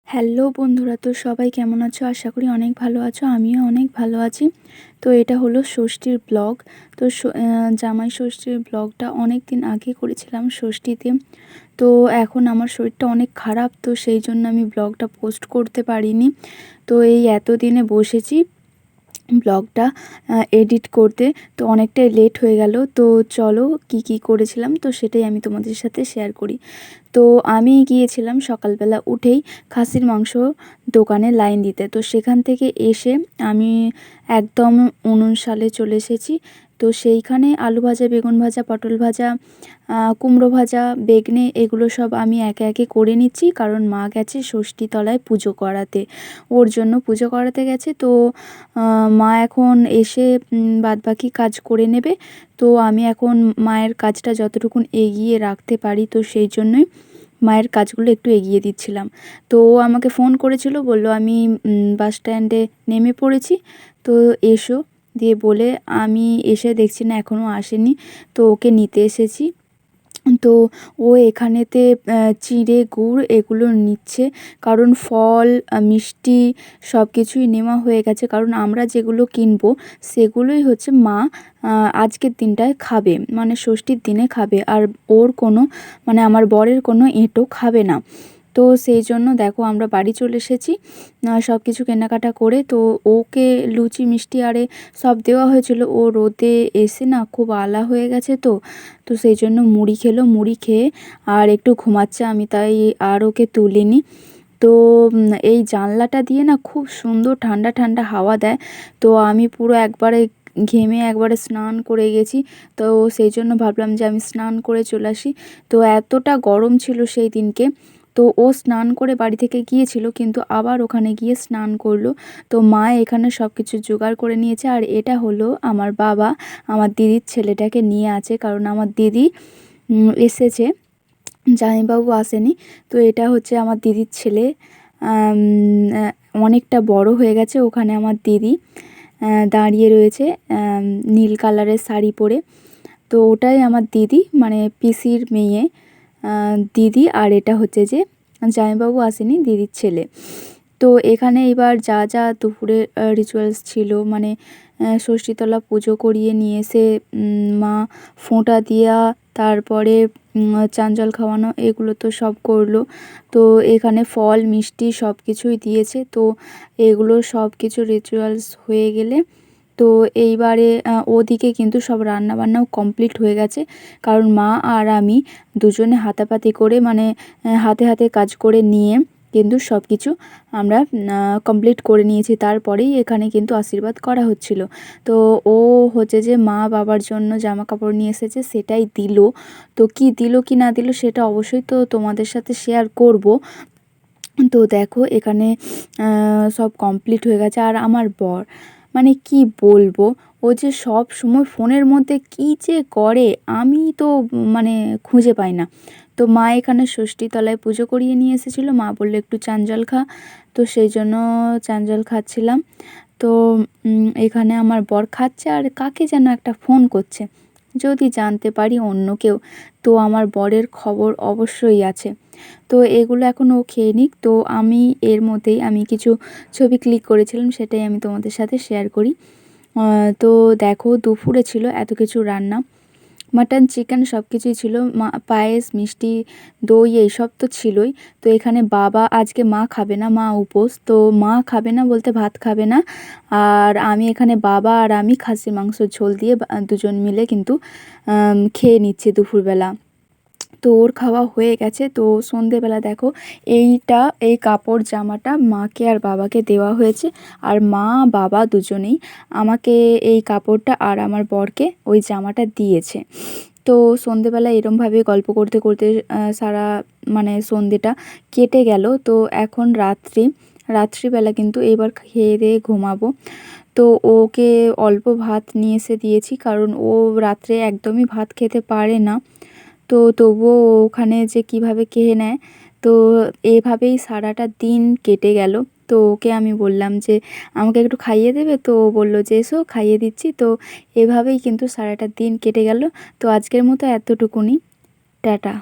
Hello বন্ধুরা, তো সবাই কেমন আছো? আশা করি অনেক ভালো আছো। আমিও অনেক ভালো আছি। তো এটা হলো ষষ্ঠীর ব্লগ। তো জামাই ষষ্ঠীর ব্লগটা অনেক দিন আগে করেছিলাম ষষ্ঠীতে। তো এখন আমার শরীরটা অনেক খারাপ, তো সেই জন্য আমি ব্লগটা পোস্ট করতে পারিনি। তো এই এতদিনে বসেছি ব্লগটা এডিট করতে, তো অনেকটাই লেট হয়ে গেল। তো চলো কি করেছিলাম তো সেটাই আমি তোমাদের সাথে শেয়ার করি। তো আমি গিয়েছিলাম সকালবেলা উঠেই খাসির মাংস দোকানে লাইন দিতে। তো সেখান থেকে এসে আমি একদম উনুন শালে চলে এসেছি। তো সেইখানে আলু ভাজা, বেগুন ভাজা, পটল ভাজা, কুমড়ো ভাজা, বেগনে এগুলো সব আমি একে একে করে নিচ্ছি, কারণ মা গেছে ষষ্ঠীতলায় পুজো করাতে, ওর জন্য পুজো করাতে গেছে। তো মা এখন এসে বাদবাকি কাজ করে নেবে। তো আমি এখন মায়ের কাজটা যতটুকুন এগিয়ে রাখতে পারি, তো সেই জন্যই মায়ের কাজগুলো একটু এগিয়ে দিচ্ছিলাম। তো ও আমাকে ফোন করেছিল, বলল আমি বাস স্ট্যান্ডে নেমে পড়েছি, তো এসো। দিয়ে বলে আমি এসে দেখছি না এখনও আসেনি, তো ওকে নিতে এসেছি। তো ও এখানেতে চিঁড়ে, গুড় এগুলো নিচ্ছে, কারণ ফল, মিষ্টি সব কিছুই নেওয়া হয়ে গেছে। কারণ আমরা যেগুলো কিনবো সেগুলোই হচ্ছে মা আজকের দিনটায় খাবে, মানে ষষ্ঠীর দিনে খাবে। আর ওর কোনো, মানে আমার বরের কোনো এঁটো খাবে না। তো সেই জন্য দেখো আমরা বাড়ি চলে এসেছি সব কিছু কেনাকাটা করে। তো ওকে লুচি, মিষ্টি আরে সব দেওয়া হয়েছিল। ও রোদে এসে না খুব আলা হয়ে গেছে, তো তো সেই জন্য মুড়ি খেলো, মুড়ি খেয়ে আর একটু ঘুমাচ্ছে। আমি তাই আর ওকে তুলিনি। তো এই জানলাটা দিয়ে না খুব সুন্দর ঠান্ডা ঠান্ডা হাওয়া দেয়। তো আমি পুরো একবারে ঘেমে একবারে স্নান করে গেছি। তো সেই জন্য ভাবলাম যে আমি স্নান করে চলে আসি। তো এতটা গরম ছিল সেই দিনকে। তো ও স্নান করে বাড়ি থেকে গিয়েছিল, কিন্তু আবার ওখানে গিয়ে স্নান করলো। তো মা এখানে সব কিছু জোগাড় করে নিয়েছে। আর এটা হলো আমার বাবা আমার দিদির ছেলেটাকে নিয়ে আছে, কারণ আমার দিদি এসেছে, জামাইবাবু আসেনি। তো এটা হচ্ছে আমার দিদির ছেলে, আম, অনেকটা বড় হয়ে গেছে। ওখানে আমার দিদি দাঁড়িয়ে রয়েছে নীল কালারের শাড়ি পরে। তো ওটাই আমার দিদি, মানে পিসির মেয়ে দিদি। আর এটা হচ্ছে যে জামাইবাবু আসেনি, দিদির ছেলে। তো এখানে এবার যা যা দুপুরে রিচুয়ালস ছিল, মানে ষষ্ঠীতলা পুজো করিয়ে নিয়ে এসে মা ফোঁটা দেওয়া, তারপরে চান জল খাওয়ানো, এগুলো তো সব করলো। তো এখানে ফল, মিষ্টি সব কিছুই দিয়েছে। তো এগুলো সব কিছু রিচুয়ালস হয়ে গেলে, তো এইবারে ওদিকে কিন্তু সব রান্নাবান্নাও কমপ্লিট হয়ে গেছে, কারণ মা আর আমি দুজনে হাতাপাতি করে, মানে হাতে হাতে কাজ করে নিয়ে কিন্তু সব কিছু আমরা কমপ্লিট করে নিয়েছি। তারপরেই এখানে কিন্তু আশীর্বাদ করা হচ্ছিল। তো ও হচ্ছে যে মা বাবার জন্য জামা কাপড় নিয়ে এসেছে, সেটাই দিল। তো কি দিল কি না দিল সেটা অবশ্যই তো তোমাদের সাথে শেয়ার করব। তো দেখো এখানে সব কমপ্লিট হয়ে গেছে। আর আমার বর, মানে কি বলবো, ও যে সব সময় ফোনের মধ্যে কি যে করে আমি তো মানে খুঁজে পাই না। তো মা এখানে ষষ্ঠীতলায় পুজো করিয়ে নিয়ে এসেছিলো, মা বললো একটু চান জল খা। তো সেই জন্য চান জল খাচ্ছিলাম। তো এখানে আমার বর খাচ্ছে আর কাকে যেন একটা ফোন করছে, যদি জানতে পারি অন্য কেউ, তো আমার বরের খবর অবশ্যই আছে। তো এগুলো এখন ও খেয়ে নিক। তো আমি এর মধ্যেই আমি কিছু ছবি ক্লিক করেছিলাম, সেটাই আমি তোমাদের সাথে শেয়ার করি। তো দেখো দুপুরে ছিল এত কিছু রান্না, মাটন, চিকেন সব কিছুই ছিল, পায়েস, মিষ্টি, দই এইসব তো ছিলই। তো এখানে বাবা, আজকে মা খাবে না, মা উপোস। তো মা খাবে না বলতে ভাত খাবে না। আর আমি এখানে, বাবা আর আমি খাসির মাংসর ঝোল দিয়ে দুজন মিলে কিন্তু খেয়ে নিচ্ছি দুপুরবেলা। তো ওর খাওয়া হয়ে গেছে। তো সন্ধেবেলা দেখো এই কাপড় জামাটা মাকে আর বাবাকে দেওয়া হয়েছে। আর মা বাবা দুজনেই আমাকে এই কাপড়টা আর আমার বরকে ওই জামাটা দিয়েছে। তো সন্ধেবেলা এরমভাবে গল্প করতে করতে সারা, মানে সন্ধেটা কেটে গেল। তো এখন রাত্রিবেলা কিন্তু এবার খেয়ে দিয়ে ঘুমাবো। তো ওকে অল্প ভাত নিয়ে এসে দিয়েছি, কারণ ও রাত্রে একদমই ভাত খেতে পারে না। তো তবুও ওখানে যে কিভাবে খেয়ে নেয়। তো এভাবেই সারাটা দিন কেটে গেল। তো ওকে আমি বললাম যে আমাকে একটু খাইয়ে দেবে, তো ও বললো যে এসো খাইয়ে দিচ্ছি। তো এভাবেই কিন্তু সারাটা দিন কেটে গেল। তো আজকের মতো এতটুকুনি, টাটা।